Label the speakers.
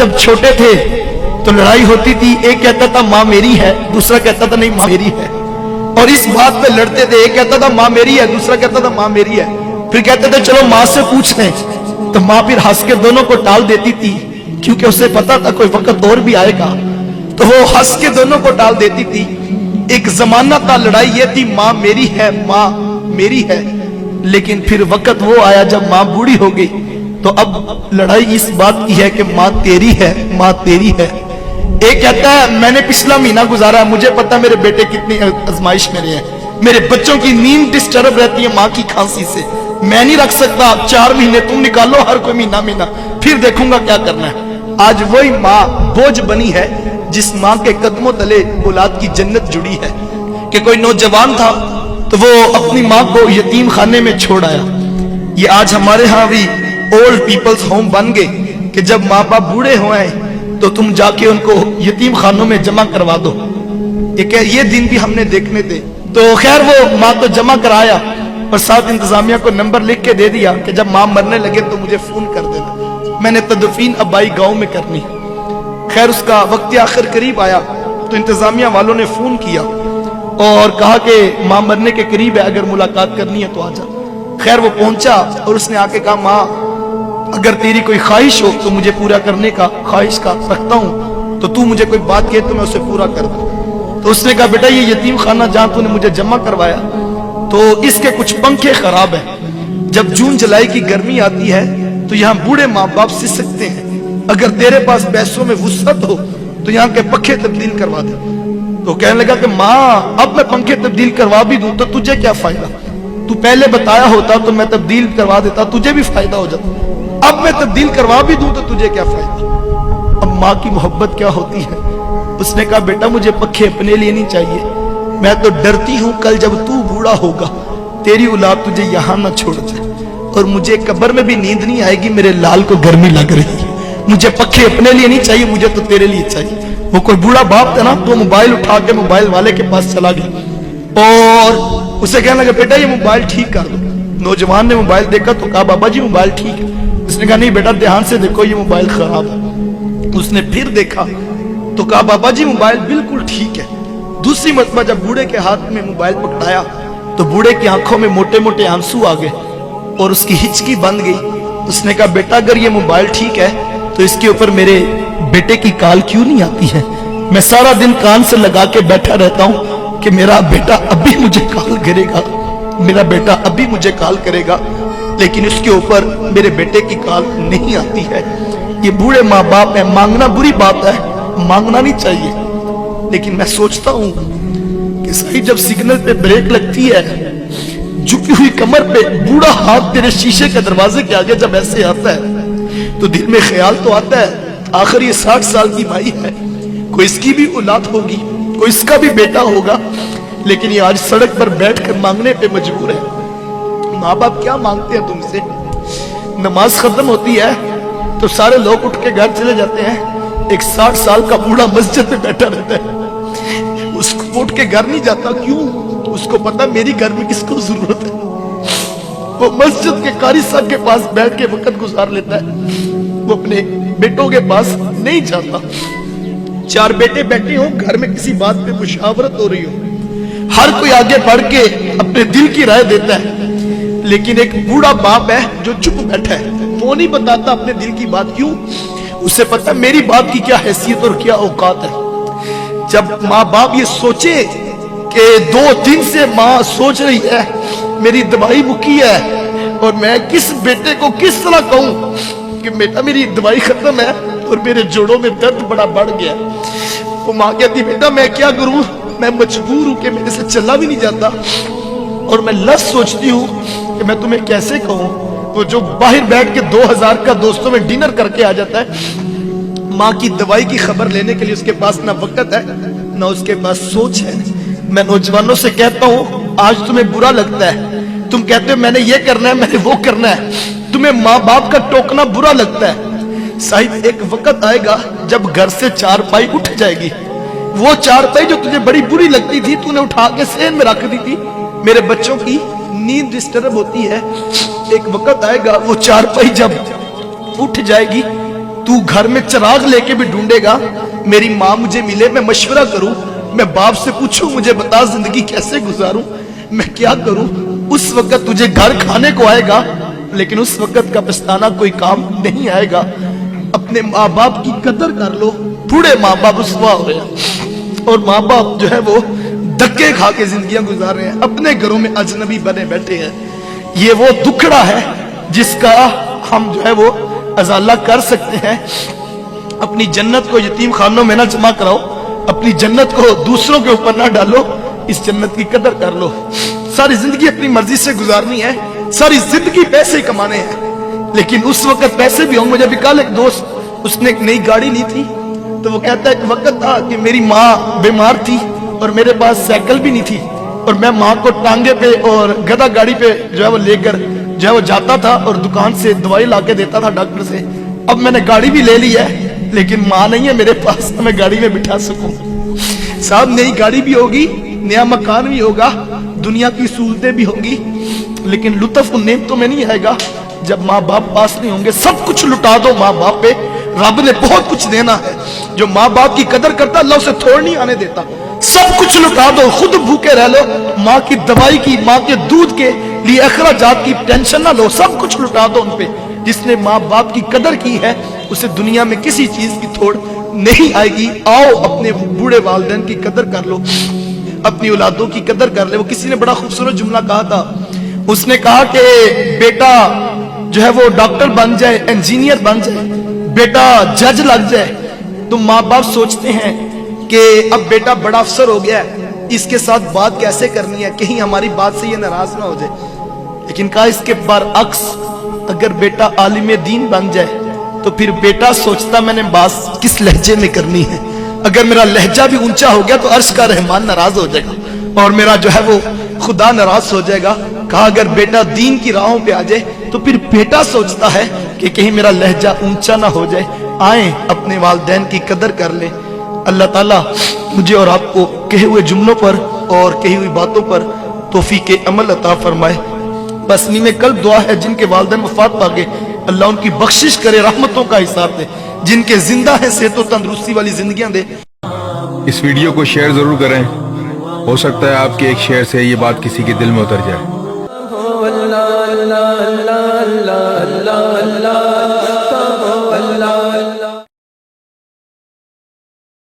Speaker 1: जब छोटे थे तो लड़ाई होती थी, एक कहता था माँ मेरी है, दूसरा कहता था नहीं माँ मेरी है, और इस बात पे लड़ते थे। एक कहता था माँ मेरी है, दूसरा कहता था माँ मेरी है। फिर कहते थे चलो माँ से पूछ लें, तो माँ फिर हंस के दोनों को टाल देती थी, क्योंकि उसे पता था कोई वक्त और भी आएगा, तो वो हंस के दोनों को टाल देती थी। एक जमाना था लड़ाई ये थी माँ मेरी है, माँ मेरी है, लेकिन फिर वक्त वो आया जब माँ बूढ़ी हो गई, तो अब लड़ाई इस बात की है कि माँ तेरी है, माँ तेरी है। एक कहता है मैंने पिछला महीना गुजारा, मुझे पता मेरे बेटे कितनी आजमाइश में रहे हैं, मेरे बच्चों की नींद डिस्टर्ब रहती है माँ की खांसी से, मैं नहीं रख सकता, 4 महीने तुम निकालो हर कोई महीना, फिर देखूंगा क्या करना है। आज वही माँ बोझ बनी है जिस माँ के कदमों तले औलाद की जन्नत जुड़ी है। कि कोई नौजवान था तो वो अपनी माँ को यतीम खाने में छोड़ आया। ये आज हमारे यहाँ भी ओल्ड पीपल्स होम बन गए कि जब माँ बाप बूढ़े हुए तो तुम जाके उनको यतीम खानों में जमा करवा दो। ये दिन भी हमने देखने थे। तो खैर वो माँ को जमा कराया और साथ इंतजामिया को नंबर लिख के दे दिया कि जब माँ मरने लगे तो मुझे फोन कर देना, मैंने तदफीन अब्बाई गांव में करनी। खैर उसका वक्त आखिर करीब आया तो इंतजामिया वालों ने फोन किया और कहा कि माँ मरने के करीब है, अगर मुलाकात करनी है तो आजा। खैर वो पहुंचा और उसने आके कहा माँ अगर तेरी कोई ख्वाहिश हो तो मुझे पूरा करने का ख्वाहिश का रखता हूँ, तो तू मुझे कोई बात कहे तो मैं उसे पूरा कर दूं। तो उसने कहा बेटा ये यतीम खाना जहां तूने मुझे जमा करवाया तो इसके कुछ पंखे खराब हैं, जब जून जुलाई की गर्मी आती है तो यहाँ बूढ़े माँ बाप सिसकते हैं, अगर तेरे पास पैसों में वुसअत हो तो यहाँ के पंखे तब्दील करवा दे। तो कहने लगा कि माँ अब मैं पंखे तब्दील करवा भी दूं तो तुझे क्या फायदा, तू पहले बताया होता तो मैं तब्दील करवा देता, तुझे भी फायदा हो जाता, अब मैं तब्दील करवा भी दूं तो तुझे क्या फायदा। अब माँ की मोहब्बत क्या होती है। उसने कहा बेटा मुझे पंखे अपने लिए नहीं चाहिए, मैं तो डरती हूँ कल जब तू बूढ़ा होगा तेरी औलाद तुझे यहाँ ना छोड़ जाए, और मुझे कब्र में भी नींद नहीं आएगी, मेरे लाल को गर्मी लग रही है, मुझे पंखे अपने लिए नहीं चाहिए, मुझे तो तेरे लिए चाहिए। वो कोई बूढ़ा बाप था ना, तो मोबाइल उठा के मोबाइल वाले के पास चला गया और उसे कहने लगा बेटा ये मोबाइल ठीक कर दो। नौजवान ने मोबाइल देखा तो कहा बाबा जी मोबाइल ठीक है। उसने कहा नहीं बेटा ध्यान से देखो ये मोबाइल खराब है। उसने फिर देखा तो कहा बाबा जी मोबाइल बिल्कुल ठीक है। दूसरी मरतबा जब बूढ़े के हाथ में मोबाइल पकड़ाया तो बूढ़े की आंखों में मोटे मोटे आंसू आ गए और उसकी हिचकी बंद गई। उसने कहा बेटा अगर ये मोबाइल ठीक है तो इसके ऊपर मेरे बेटे की कॉल क्यों नहीं आती है, मैं सारा दिन कान से लगा के बैठा रहता हूँ कि मेरा बेटा अभी मुझे कॉल करेगा, मेरा बेटा अभी मुझे कॉल करेगा, लेकिन इसके ऊपर मेरे बेटे की कॉल नहीं आती है। ये बूढ़े माँ बाप है, मांगना बुरी बात है, मांगना नहीं चाहिए, लेकिन मैं सोचता हूँ कि सही जब सिग्नल पे ब्रेक लगती है, झुकी हुई कमर पे बूढ़ा हाथ तेरे शीशे के दरवाजे के आगे जब ऐसे आता है तो दिल में ख्याल तो आता है आखिर ये 60 साल की माई है, कोई इसकी भी औलाद होगी, कोई इसका भी बेटा होगा, लेकिन ये आज सड़क पर बैठकर मांगने पे मजबूर है। माँ बाप क्या मांगते हैं तुमसे। नमाज खत्म होती है तो सारे लोग उठ के घर चले जाते हैं, एक 60 साल का बूढ़ा मस्जिद में बैठा रहता है, उसको उठ के घर नहीं जाता। क्यों? उसको पता मेरी घर में किसको जरूरत है। वो मस्जिद के कारी साहब के पास बैठ के वक्त गुजार लेता है, वो अपने बेटों के पास नहीं जाता। 4 बेटे बैठे हो घर में, किसी बात पे मुशावरत हो रही हो, हर कोई आगे बढ़ के अपने दिल की राय देता है, लेकिन एक बूढ़ा बाप है जो चुप बैठा है, वो नहीं बताता अपने दिल की बात। क्यों? उसे पता मेरी बात की क्या हैसियत और क्या औकात है। जब माँ बाप ये सोचे कि 2 दिन से माँ सोच रही है मेरी दवाई मुकी है और मैं किस बेटे को किस तरह कहूं कि बेटा मेरी दवाई खत्म है और मेरे जोड़ों में दर्द बड़ा बढ़ गया, वो माँ कहती बेटा मैं क्या करूं, मैं मजबूर हूं कि मेरे से चला भी नहीं जाता और मैं लफ्ज़ सोचती हूं कि मैं तुम्हें कैसे कहूं। तो जो बाहर बैठ के 2000 का दोस्तों में डिनर करके आ जाता है, माँ की दवाई की खबर लेने के लिए उसके पास ना वक्त है ना उसके पास सोच है। मैं नौजवानों से कहता हूँ आज तुम्हें बुरा लगता है, तुम कहते हो मैंने ये करना है मैंने वो करना है, तुम्हें माँ बाप का टोकना बुरा लगता है। साहिब एक वक्त आएगा जब घर से चारपाई उठ जाएगी, वो चारपाई जो तुझे बड़ी बुरी लगती थी तूने उठा के सेन में रख दी थी। मेरे बच्चों की नींद डिस्टर्ब होती है, एक वक्त आएगा वो चारपाई जब उठ जाएगी तू घर में चिराग लेके भी ढूंढेगा, मेरी माँ मुझे मिले, मैं मशवरा करूं, मैं बाप से पूछूं मुझे बता जिंदगी कैसे गुजारूं, मैं क्या करूं। उस वक्त तुझे घर खाने को आएगा, लेकिन उस वक्त का पछताना कोई काम नहीं आएगा। अपने माँ बाप की कदर कर लो। बूढ़े माँ बाप रुसवा हो रहे हैं और माँ बाप जो है वो धक्के खा के जिंदगियां गुजार रहे हैं, अपने घरों में अजनबी बने बैठे हैं। ये वो दुखड़ा है जिसका हम जो है वो अजाला कर सकते हैं। अपनी जन्नत को यतीम खानों में ना जमा कराओ, अपनी जन्नत को दूसरों के ऊपर ना डालो, इस जन्नत की कदर कर लो। सारी जिंदगी अपनी मर्जी से गुजारनी है, सारी जिंदगी पैसे कमाने हैं, लेकिन उस वक्त पैसे भी होंगे। मुझे भी कल एक दोस्त, उसने एक नई गाड़ी ली थी, तो वो कहता है एक वक्त था कि मेरी माँ बीमार थी और मेरे पास साइकिल भी नहीं थी, और मैं माँ को टांगे पे और गधा गाड़ी पे जो है वो लेकर जो है वो जाता था और दुकान से दवाई लाके देता था डॉक्टर से। अब मैंने गाड़ी भी ले ली है, लेकिन माँ नहीं है मेरे पास, तो मैं गाड़ी में बिठा सकूं। साहब नई गाड़ी भी होगी, नया मकान भी होगा, दुनिया की सहूलतें भी होंगी, लेकिन लुत्फ उन नेमतों में नहीं आएगा जब माँ बाप पास नहीं होंगे। सब कुछ लुटा दो माँ बाप पे, रब ने बहुत कुछ देना है। जो माँ बाप की कदर करता अल्लाह उसे थोड़ नहीं आने देता। सब कुछ लुटा दो, खुद भूखे रह लो, माँ की दवाई की, माँ के दूध के लिए अखराजात की टेंशन ना लो, सब कुछ लुटा दो उन पे। जिसने माँ बाप की कदर की है उसे दुनिया में किसी चीज की थोड़ नहीं आएगी। आओ अपने बूढ़े वालिदैन की कदर कर लो, अपनी औलादों की कदर कर ले। वो किसी ने बड़ा खूबसूरत जुमला कहा था, उसने कहा कि बेटा जो है वो डॉक्टर बन जाए, इंजीनियर बन जाए, बेटा जज लग जाए, तो माँ बाप सोचते हैं कि अब बेटा बड़ा अफसर हो गया है, इसके साथ बात कैसे करनी है, कहीं हमारी बात से ये नाराज ना हो जाए। लेकिन कहा इसके बरअक्स, अगर बेटा आलिम दीन बन जाए तो फिर बेटा सोचता मैंने बात किस लहजे में करनी है। अगर मेरा लहजा भी ऊंचा हो गया तो अर्श का रहमान नाराज हो जाएगा और मेरा जो है वो खुदा नाराज हो जाएगा। कहा अगर बेटा दीन की राहों पे आ जाए तो फिर बेटा सोचता है कि कहीं मेरा लहजा ऊंचा ना हो जाए। आए अपने वालिदैन की कदर कर ले। अल्लाह ताला मुझे और आपको कहे हुए जुमलों पर और कही हुई बातों पर तौफीक अमल अता फरमाए। बस में कल दुआ है जिनके वालिदैन वफात पा गए, अल्लाह उनकी बख्शिश करे, रहमतों का हिसाब दे। जिनके जिंदा है सेहत और तंदुरुस्ती वाली जिंदगियां दे।
Speaker 2: इस वीडियो को शेयर जरूर करें, हो सकता है आपके एक शेयर से ये बात किसी के दिल में उतर जाए।